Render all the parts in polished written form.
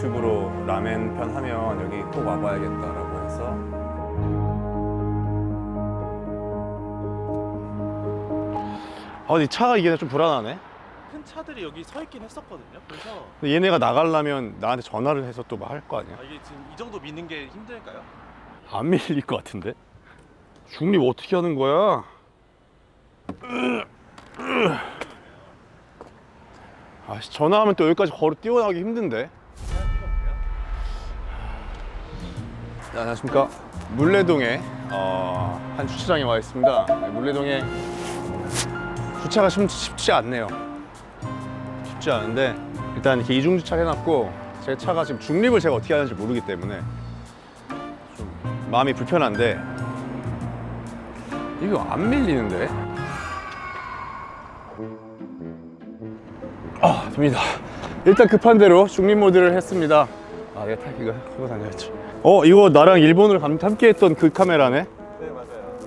유튜브로 라멘 편 하면 여기 꼭 와봐야겠다라고 해서. 아 근데 이 차가 이게 좀 불안하네. 큰 차들이 여기 서 있긴 했었거든요. 그래서 근데 얘네가 나가려면 나한테 전화를 해서 또 할 거 아니야. 이게 지금 이 정도 미는 게 힘들까요? 안 밀릴 것 같은데? 중립 어떻게 하는 거야? 아씨, 전화하면 또 여기까지 걸어 뛰어나가기 힘든데. 네, 안녕하십니까. 물레동에 한 주차장에 와 있습니다. 네, 물레동에 주차가 쉽지 않네요. 쉽지 않은데 일단 이렇게 이중 주차를 해놨고, 제 차가 지금 중립을 제가 어떻게 하는지 모르기 때문에 좀 마음이 불편한데 이거 안 밀리는데? 아, 됩니다. 일단 급한 대로 중립 모드를 했습니다. 아, 내가 이거 하고 다녀야지. 이거 나랑 일본을 함께 했던 그 카메라네? 네, 맞아요.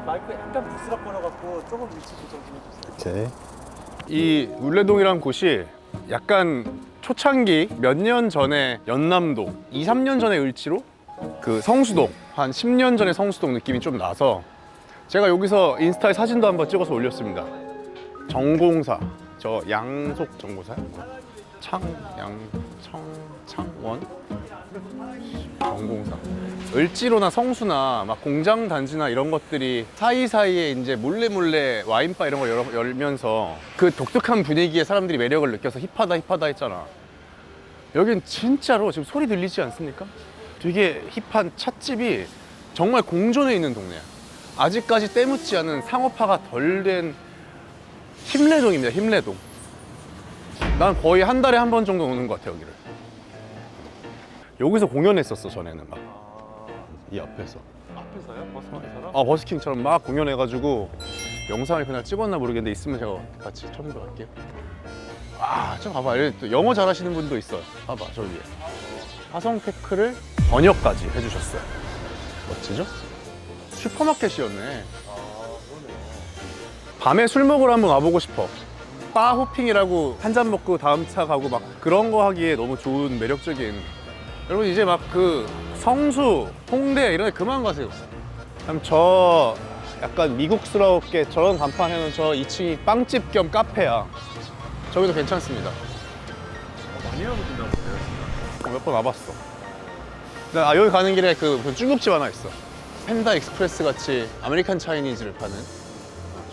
마이크 약간 부스럭거려갖고 조금 위치 조정 좀 해주세요. 오케이. 이 물레동이란 곳이 약간 초창기 몇 년 전에 연남동, 2, 3년 전에 을지로 그 성수동, 한 10년 전에 성수동 느낌이 좀 나서 제가 여기서 인스타에 사진도 한번 찍어서 올렸습니다. 정공사, 저 양속 정보사요? 창원? 정공사. 을지로나 성수나 막 공장 단지나 이런 것들이 사이사이에 이제 몰래 와인바 이런 걸 열면서 그 독특한 분위기에 사람들이 매력을 느껴서 힙하다 했잖아. 여긴 진짜로 지금 소리 들리지 않습니까? 되게 힙한 찻집이 정말 공존해 있는 동네야. 아직까지 때묻지 않은 상업화가 덜 된 힘내동입니다. 힘내동. 난 거의 한 달에 한 번 정도 오는 것 같아, 여기를. 여기서 공연했었어, 전에는 막. 이 앞에서. 앞에서요? 버스킹처럼? 버스킹처럼 막 공연해가지고 영상을 그날 찍었나 모르겠는데 있으면 제가 같이 첨부할게요. 저 봐봐. 여기 또 영어 잘하시는 분도 있어요. 봐봐, 저 위에. 화성 테크를 번역까지 해주셨어요. 멋지죠? 슈퍼마켓이었네. 그러네요. 밤에 술 먹으러 한번 와보고 싶어. 바 호핑이라고 한 잔 먹고 다음 차 가고 막 그런 거 하기에 너무 좋은 매력적인. 여러분 이제 막 그 성수, 홍대 이런 데 그만 가세요. 그럼 저 약간 미국스럽게 저런 간판 해놓은 저 2층이 빵집 겸 카페야. 저기도 괜찮습니다. 많이 하고 된다고 보세요. 몇 번 와봤어. 여기 가는 길에 그 중국집 하나 있어. 펜다 익스프레스 같이 아메리칸 차이니즈를 파는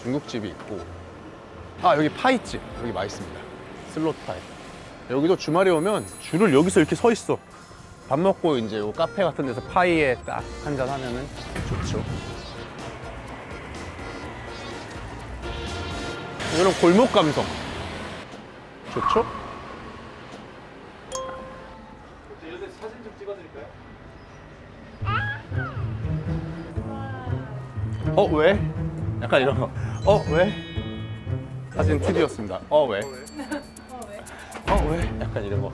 중국집이 있고, 여기 파이집 여기 맛있습니다. 슬롯 파이. 여기도 주말에 오면 줄을 여기서 이렇게 서 있어. 밥 먹고 이제 요 카페 같은 데서 파이에 딱 한잔 하면은 좋죠. 이런 골목 감성 좋죠? 이런 데 사진 좀 찍어드릴까요? 왜? 약간 이런 거. 왜? 사진 2D였습니다. 왜? 왜? 약간 이런 거.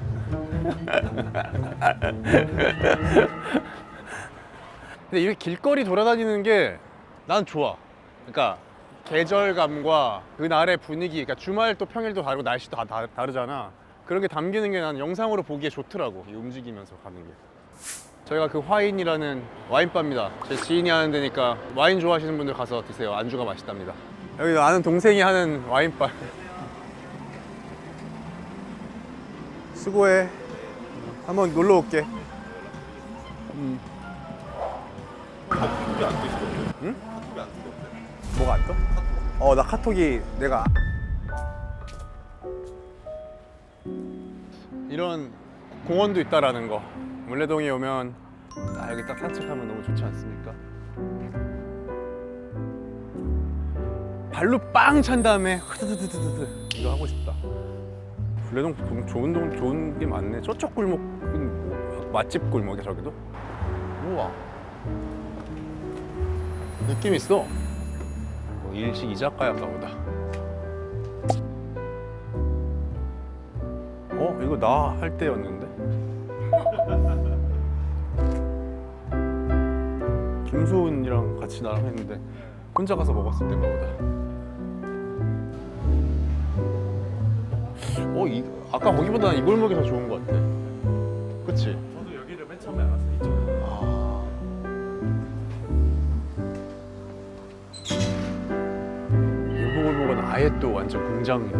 근데 이렇게 길거리 돌아다니는 게 난 좋아. 그러니까 계절감과 그날의 분위기, 그러니까 주말 또 평일도 다르고 날씨도 다 다르잖아. 그런 게 담기는 게 난 영상으로 보기에 좋더라고. 이 움직이면서 가는 게. 저희가 그 화인이라는 와인바입니다. 제 지인이 하는 데니까 와인 좋아하시는 분들 가서 드세요. 안주가 맛있답니다. 여기 아는 동생이 하는 와인바. 수고해. 한번 놀러 올게. 카톡이 안 뜨시거든요? 응? 카톡이 안 뜨거든요? 뭐가 안 떠? 나 카톡이 내가 이런 공원도 있다라는 거. 물레동에 오면 여기 딱 산책하면 너무 좋지 않습니까? 발로 빵 찬 다음에 흐드드드드드 이거 하고 싶다. 물레동 좋은 게 많네. 저쪽 골목은 맛집 골목이야 저기도. 우와. 느낌 있어. 일식 이자카야인가 보다. 이거 나 할 때였는데? 김소은이랑 같이 나랑 했는데 혼자 가서 먹었을 때인가 보다. 아까 거기보다 이 골목이 더 좋은 것 같아. 그치? 저도 여기를 맨 처음에 알았어요. 이쪽으로. 골목은 아예 또 완전 공장이네.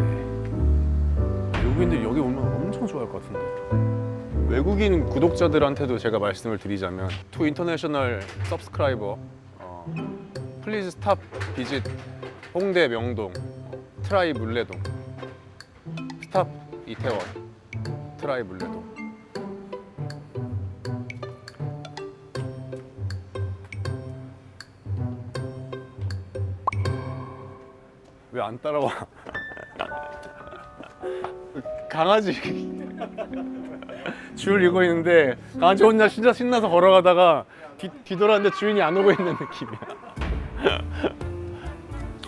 외국인들 여기 오면 엄청 좋아할 것 같은데. 외국인 구독자들한테도 제가 말씀을 드리자면 To International Subscriber Please stop visit 홍대 명동 트라이 물레동 스탑 이태원 트라이 물레동. 왜 안 따라와? 강아지 줄 이고 있는데 강아지 혼자 진짜 신나서 걸어가다가 뒤돌았는데 주인이 안 오고 있는 느낌이야.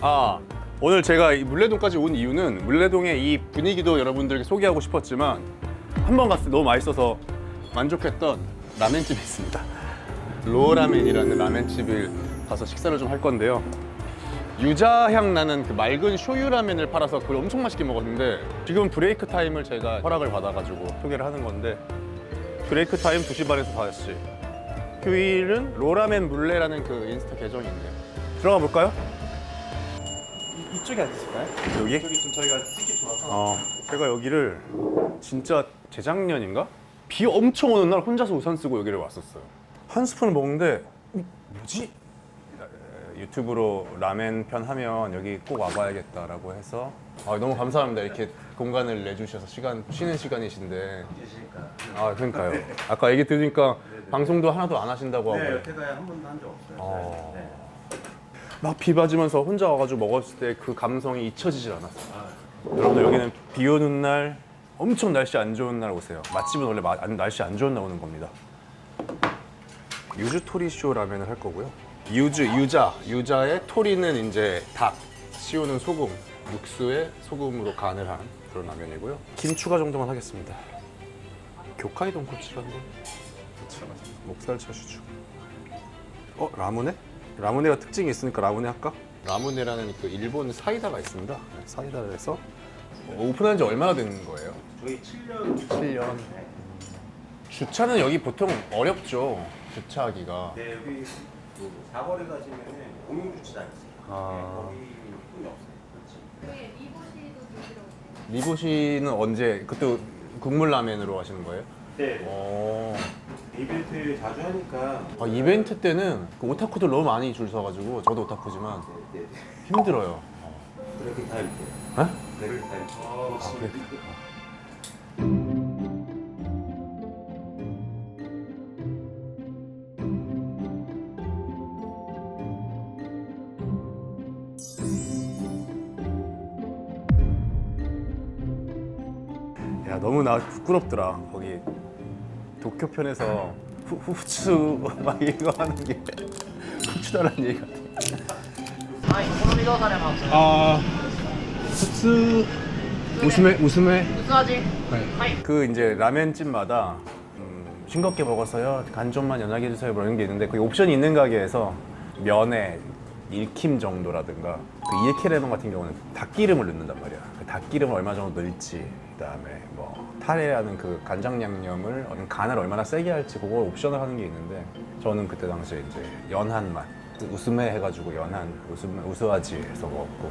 아, 오늘 제가 이 물레동까지 온 이유는 물레동의 이 분위기도 여러분들에게 소개하고 싶었지만 한 번 갔을 때 너무 맛있어서 만족했던 라멘집이 있습니다. 로라멘이라는 라멘집을 가서 식사를 좀 할 건데요. 유자향 나는 그 맑은 쇼유 라멘을 팔아서 그걸 엄청 맛있게 먹었는데 지금 브레이크 타임을 제가 허락을 받아가지고 소개를 하는 건데 브레이크 타임 2시 반에서 5시. 휴일은 로라멘 물레라는 그 인스타 계정이 있네요. 들어가 볼까요? 이쪽에 앉으실까요? 여기? 이쪽이 좀 저희가 찍기 좋아서. 제가 여기를 진짜 재작년인가? 비 엄청 오는 날 혼자서 우산 쓰고 여기를 왔었어요. 한 스푼을 먹는데 뭐지? 유튜브로 라멘 편 하면 여기 꼭 와봐야겠다라고 해서 너무 감사합니다. 이렇게 공간을 내주셔서 쉬는 시간이신데. 그러니까요. 아까 얘기 들으니까 방송도 하나도 안 하신다고 하고. 네, 여태까지 한 번도 한 적 없어요. 네. 막 비 맞으면서 혼자 와가지고 먹었을 때 그 감성이 잊혀지질 않았어요. 여러분들 여기는 비 오는 날 엄청 날씨 안 좋은 날 오세요. 맛집은 원래 날씨 안 좋은 날 오는 겁니다. 유주 토리쇼 라면을 할 거고요. 유자의 토리는 이제 닭, 시오는 소금, 육수에 소금으로 간을 한 그런 라면이고요. 김 추가 정도만 하겠습니다. 교카이 돈코츠라는 거? 목살 차슈주. 라무네? 라무네가 특징이 있으니까 라무네 할까? 라무네라는 그 일본 사이다가 있습니다. 사이다를 해서 오픈한 지 얼마나 된 거예요? 저희 7년. 7년. 주차는 여기 보통 어렵죠. 주차하기가. 네, 여기 그 사거리 가시면 공용 주차장 있어요. 거기 뿐이 없어요. 그렇지. 리보시도 드시러 오세요. 리보시는 언제? 그때 국물 라멘으로 하시는 거예요? 네. 이벤트 자주 하니까. 이벤트 때는 그 오타쿠들 너무 많이 줄 서가지고 저도 오타쿠지만 네. 힘들어요. 그렇게 다 이렇게. 에? 배를 다 이렇게. 그래? 야, 너무 나 부끄럽더라. 거기 도쿄 편에서 후추 막 이거 하는 게 후추다라는 얘기 같아. はい、お好みどうされます？ 후추 우스메薄味。 그 이제 라멘집마다 싱겁게 먹었어요. 간 좀만 연하게 해주세요. 뭐 이런 게 있는데 그 옵션이 있는 가게에서 면에 1킴 정도라든가 그 1캐레몬 같은 경우는 닭기름을 넣는단 말이야. 그 닭기름을 얼마 정도 넣을지 그다음에 뭐 타레라는 그 간장 양념을 간을 얼마나 세게 할지 그걸 옵션을 하는 게 있는데 저는 그때 당시에 이제 연한 맛 우스메 해가지고 연한 우스와지 해서 먹었고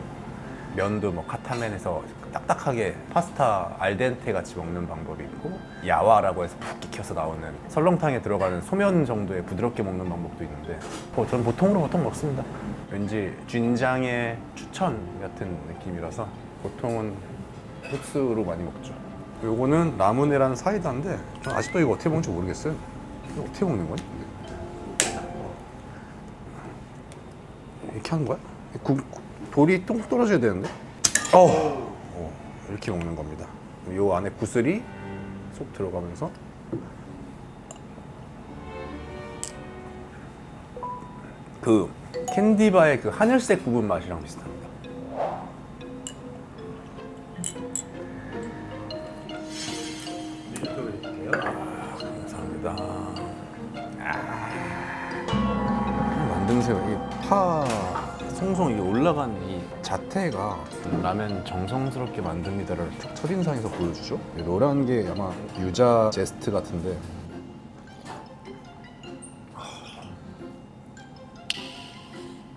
면도 뭐 카타멘에서 딱딱하게 파스타 알덴테 같이 먹는 방법이 있고 야와라고 해서 푹 익혀서 나오는 설렁탕에 들어가는 소면 정도의 부드럽게 먹는 방법도 있는데 저는 보통 먹습니다. 왠지 쥔장의 추천 같은 느낌이라서 보통은 흡수로 많이 먹죠. 요거는 라무네라는 사이다인데 전 아직도 이거 어떻게 먹는지 모르겠어요. 이거 어떻게 먹는 거야? 이렇게 하는 거야? 돌이 똥 떨어져야 되는데? 이렇게 먹는 겁니다. 요 안에 구슬이 쏙 들어가면서 그 캔디바의 그 하늘색 부분 맛이랑 비슷합니다. 감사합니다. 만듦새가 이 파 송송 이게 올라간 이 자태가 라면 정성스럽게 만듭니다를 첫인상에서 보여주죠. 노란 게 아마 유자 제스트 같은데.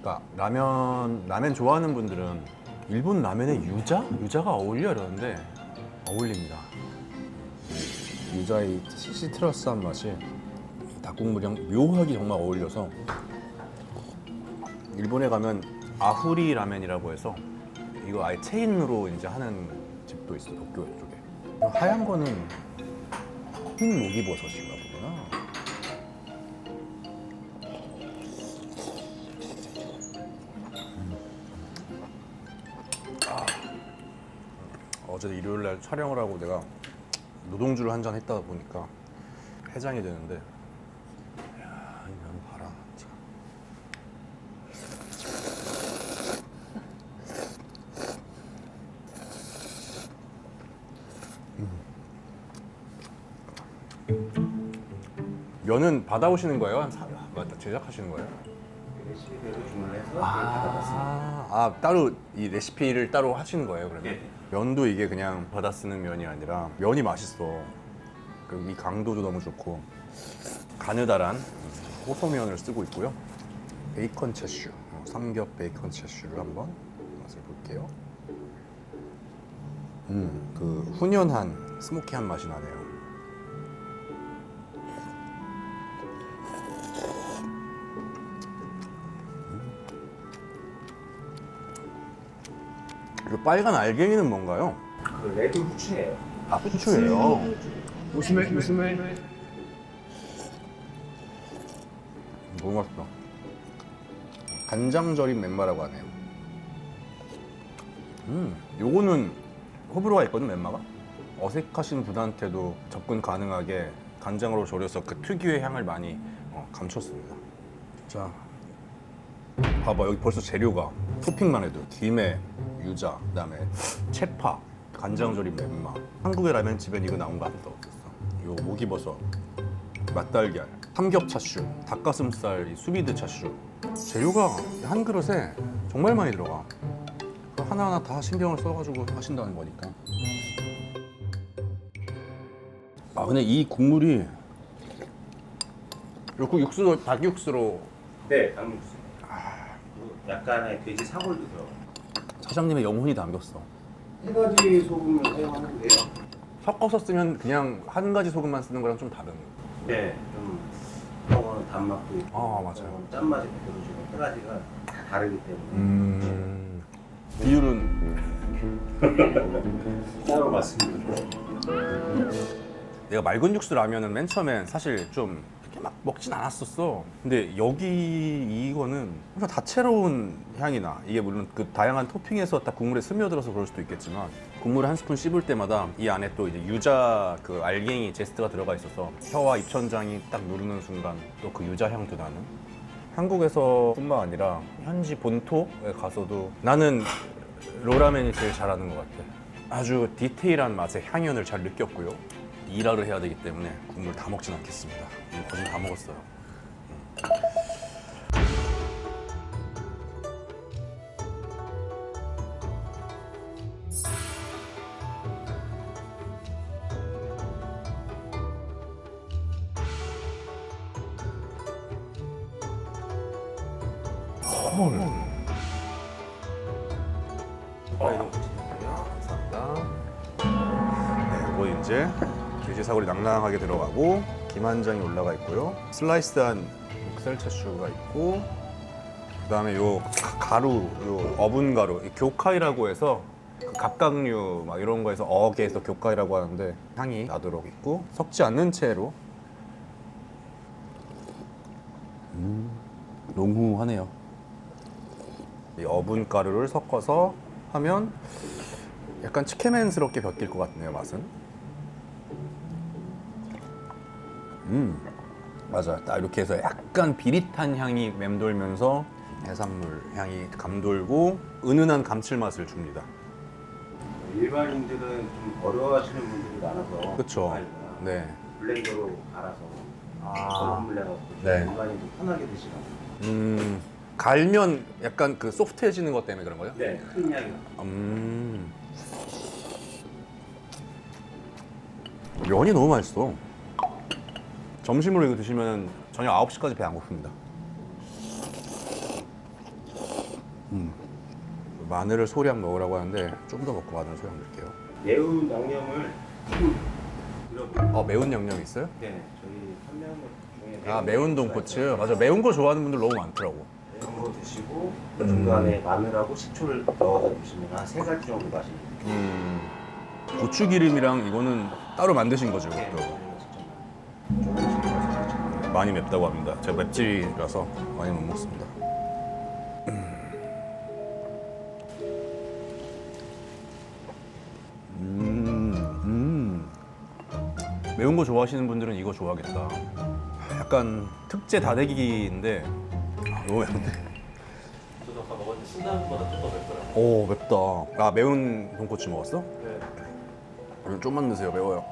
그러니까 라면 좋아하는 분들은 일본 라면에 유자가 어울려 이러는데 어울립니다. 유자의 시트러스한 맛이 이 닭국물이랑 묘하게 정말 어울려서. 일본에 가면 아후리 라면이라고 해서 이거 아예 체인으로 이제 하는 집도 있어, 도쿄 쪽에. 하얀 거는 흰 목이버섯인가 보구나. 어제 일요일 날 촬영을 하고 내가 노동주를 한 잔 했다 보니까 해장이 되는데, 야, 이 면 봐라. 참. 면은 받아오시는 거예요? 맞다, 제작하시는 거예요? 레시피대로 주문을 해서 받았습니다. 따로 이 레시피를 따로 하시는 거예요, 그러면? 네. 면도 이게 그냥 받아 쓰는 면이 아니라 면이 맛있어. 그리고 이 강도도 너무 좋고 가느다란 호소면을 쓰고 있고요. 베이컨 채슈, 삼겹 베이컨 채슈를 한번 맛을 볼게요. 그 훈연한 스모키한 맛이 나네요. 그 빨간 알갱이는 뭔가요? 그 레드 후추예요. 아, 후추예요. 무스메 너무 맛있다. 간장 절임 멤마라고 하네요. 요거는 호불호가 있거든, 멤마가. 어색하신 분한테도 접근 가능하게 간장으로 절여서 그 특유의 향을 많이 감췄습니다. 자, 봐봐, 여기 벌써 재료가 토핑만 해도 김에 유자, 그다음에 채파, 간장절임 멤마. 한국의 라면집엔 이거 나온 거 한 번도 없었어. 요 목이버섯, 맛달걀, 삼겹 차슈, 닭가슴살, 이 수비드 차슈. 재료가 한 그릇에 정말 많이 들어가. 하나하나 다 신경을 써가지고 하신다는 거니까. 아, 근데 이 국물이 요 육수도 닭육수로. 네, 닭육수. 약간의 돼지 사골도 들어가요. 사장님의 영혼이 담겼어. 3가지 소금을 사용하는데요. 섞어서 쓰면 그냥 한 가지 소금만 쓰는 거랑 좀 다른. 네, 좀 그런 단맛도 있고, 맞아요. 짠맛이 느껴지고 3가지가 다 다르기 때문에 비율은 따로 말씀드려요. 내가 맑은 육수 라면은 맨 처음엔 사실 좀 그렇게 막 먹진 않았었어. 근데 여기 이거는 항상 다채로운 향이 나. 이게 물론 그 다양한 토핑에서 딱 국물에 스며들어서 그럴 수도 있겠지만 국물 한 스푼 씹을 때마다 이 안에 또 이제 유자 그 알갱이 제스트가 들어가 있어서 혀와 입천장이 딱 누르는 순간 또 그 유자 향도 나는. 한국에서뿐만 아니라 현지 본토에 가서도 나는 로라멘이 제일 잘하는 것 같아. 아주 디테일한 맛의 향연을 잘 느꼈고요. 일화를 해야 되기 때문에 국물 다 먹진 않겠습니다. 거진 다 먹었어요. 감사합니다. 네, 이거 이제 돼지 사골이 낭낭하게 들어가고 김 한 장이 올라가 있고요. 슬라이스한 목살 채슈가 있고, 그다음에 요 가루, 요 어분 가루, 이 교카이라고 해서 그 갑각류 막 이런 거에서 어게에서 교카이라고 하는데 향이 나도록 있고 섞지 않는 채로. 농후하네요. 이 어분 가루를 섞어서 하면 약간 치케맨스럽게 벗길 것 같네요, 맛은. 맞아. 딱 이렇게 해서 약간 비릿한 향이 맴돌면서 해산물 향이 감돌고 은은한 감칠맛을 줍니다. 일반인들은 좀 어려워하시는 분들이 많아서 그쵸. 네. 블렌더로 갈아서 아. 전분물 내가지고 네. 일반인들 편하게 드시라고. 갈면 약간 그 소프트해지는 것 때문에 그런 거예요? 네, 큰 양이. 면이 너무 맛있어. 점심으로 이거 드시면 저녁 9시까지 배 안 고픕니다. 마늘을 소량 넣으라고 하는데 좀 더 먹고 마늘 소량 넣을게요. 매운 양념을 매운 양념 있어요? 네, 저희 판매하는 것 중에 매운 돈코츠. 맞아, 매운 거 좋아하는 분들 너무 많더라고. 매운 거 드시고 그 중간에 마늘하고 식초를 넣어서 드시면 한 3가지 정도 맛이 고추 기름이랑 이거는 따로 만드신 거죠, 네, 이것도. 저희가 직접 만들어서 많이 맵다고 합니다. 제가 맵찔이라서 많이 못 먹습니다. 매운 거 좋아하시는 분들은 이거 좋아하겠다. 약간 특제 다대기인데 너무 맵네. 저도 아까 먹었는데 신라면보다 좀 더 맵더라고요. 오, 맵다. 매운 돈코츠 먹었어? 네. 그럼 좀만 드세요. 매워요.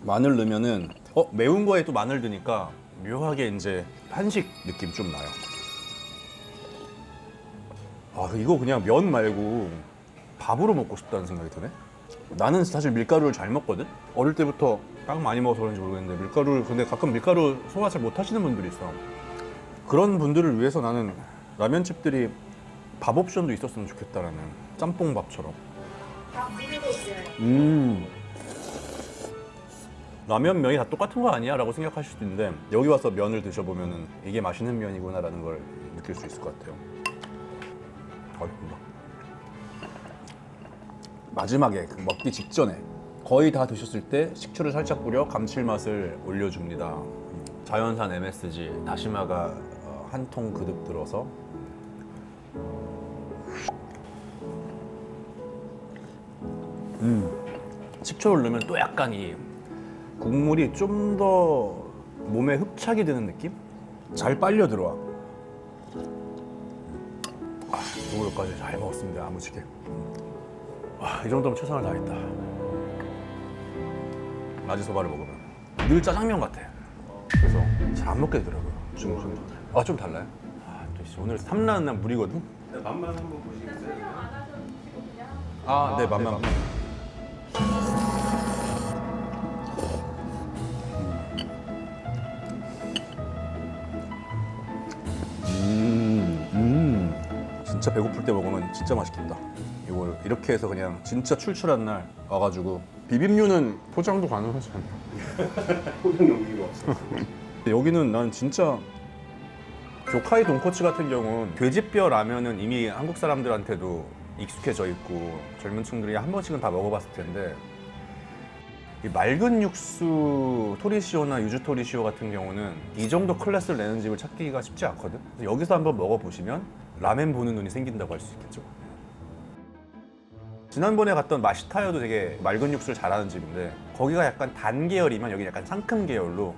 마늘 넣으면은 매운 거에 또 마늘 드니까 묘하게 이제 한식 느낌 좀 나요. 이거 그냥 면 말고 밥으로 먹고 싶다는 생각이 드네. 나는 사실 밀가루를 잘 먹거든. 어릴 때부터 빵 많이 먹어서 그런지 모르겠는데 밀가루를 근데 가끔 밀가루 소화 잘 못하시는 분들이 있어. 그런 분들을 위해서 나는 라면집들이 밥 옵션도 있었으면 좋겠다라는 짬뽕밥처럼. 라면 면이 다 똑같은 거 아니야? 라고 생각하실 수도 있는데 여기 와서 면을 드셔보면 이게 맛있는 면이구나 라는 걸 느낄 수 있을 것 같아요. 마지막에 먹기 직전에 거의 다 드셨을 때 식초를 살짝 뿌려 감칠맛을 올려줍니다. 자연산 MSG 다시마가 한 통 그득 들어서 식초를 넣으면 또 약간 이 국물이 좀 더 몸에 흡착이 되는 느낌? 잘 빨려 들어와. 요거까지 잘 먹었습니다. 아무지게. 이 정도면 최선을 다했다. 라지소바를 먹으면 늘 짜장면 같아. 그래서 잘 안 먹게 되더라고요. 좀 달라요? 오늘 삼라는 난 물이거든? 맛만 한번 보시겠어요? 네, 맛만. 진짜 배고플 때 먹으면 진짜 맛있겠다. 이걸 이렇게 해서 그냥 진짜 출출한 날 와가지고 비빔류는 포장도 가능하지 않나? 포장 용기가 없어요. 여기는 난 진짜 교카이 돈코츠 같은 경우는 돼지뼈 라면은 이미 한국 사람들한테도 익숙해져 있고 젊은 층들이 한 번씩은 다 먹어봤을 텐데 이 맑은 육수 토리시오나 유주 토리시오 같은 경우는 이 정도 클래스를 내는 집을 찾기가 쉽지 않거든. 그래서 여기서 한번 먹어보시면 라멘 보는 눈이 생긴다고 할 수 있겠죠. 지난번에 갔던 마시타요도 되게 맑은 육수를 잘하는 집인데 거기가 약간 단 계열이면 여기 약간 상큼 계열로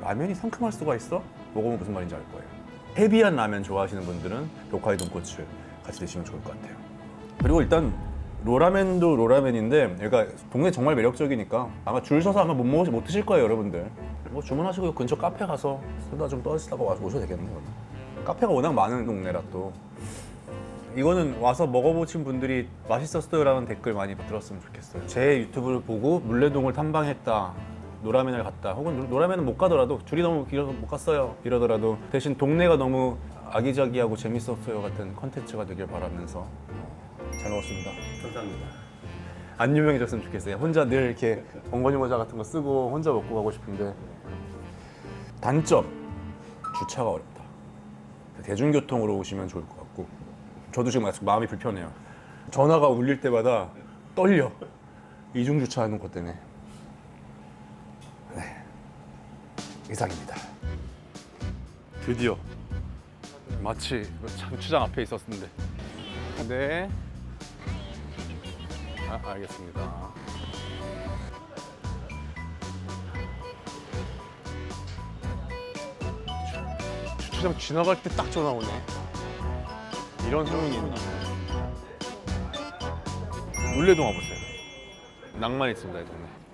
라면이 상큼할 수가 있어? 먹어보면 무슨 말인지 알 거예요. 헤비한 라면 좋아하시는 분들은 요카이 돈코츠 같이 드시면 좋을 것 같아요. 그리고 일단 로라멘도 로라멘인데 여기가 동네 정말 매력적이니까 아마 줄 서서 아마 못 드실 거예요, 여러분들. 주문하시고 근처 카페 가서 수다 좀 떠시다가 와서 오셔도 되겠네요. 카페가 워낙 많은 동네라 또 이거는 와서 먹어보신 분들이 맛있었어요라는 댓글 많이 들었으면 좋겠어요. 제 유튜브를 보고 물레동을 탐방했다, 노라면을 갔다, 혹은 노라면은 못 가더라도 줄이 너무 길어서 못 갔어요 이러더라도 대신 동네가 너무 아기자기하고 재밌었어요 같은 컨텐츠가 되길 바라면서 잘 먹었습니다. 감사합니다. 안 유명해졌으면 좋겠어요. 혼자 늘 이렇게 엉거니 모자 같은 거 쓰고 혼자 먹고 가고 싶은데 단점, 주차가 어렵다. 대중교통으로 오시면 좋을 것 같고 저도 지금 아직 마음이 불편해요. 전화가 울릴 때마다 떨려. 이중 주차하는 것 때문에. 네, 이상입니다. 드디어 마치 주차장 앞에 있었는데. 네. 알겠습니다. 주차장 지나갈 때 딱 전화 오네. 이런 소문이 있나? 물레동 와보세요. 낭만 있습니다, 이 동네.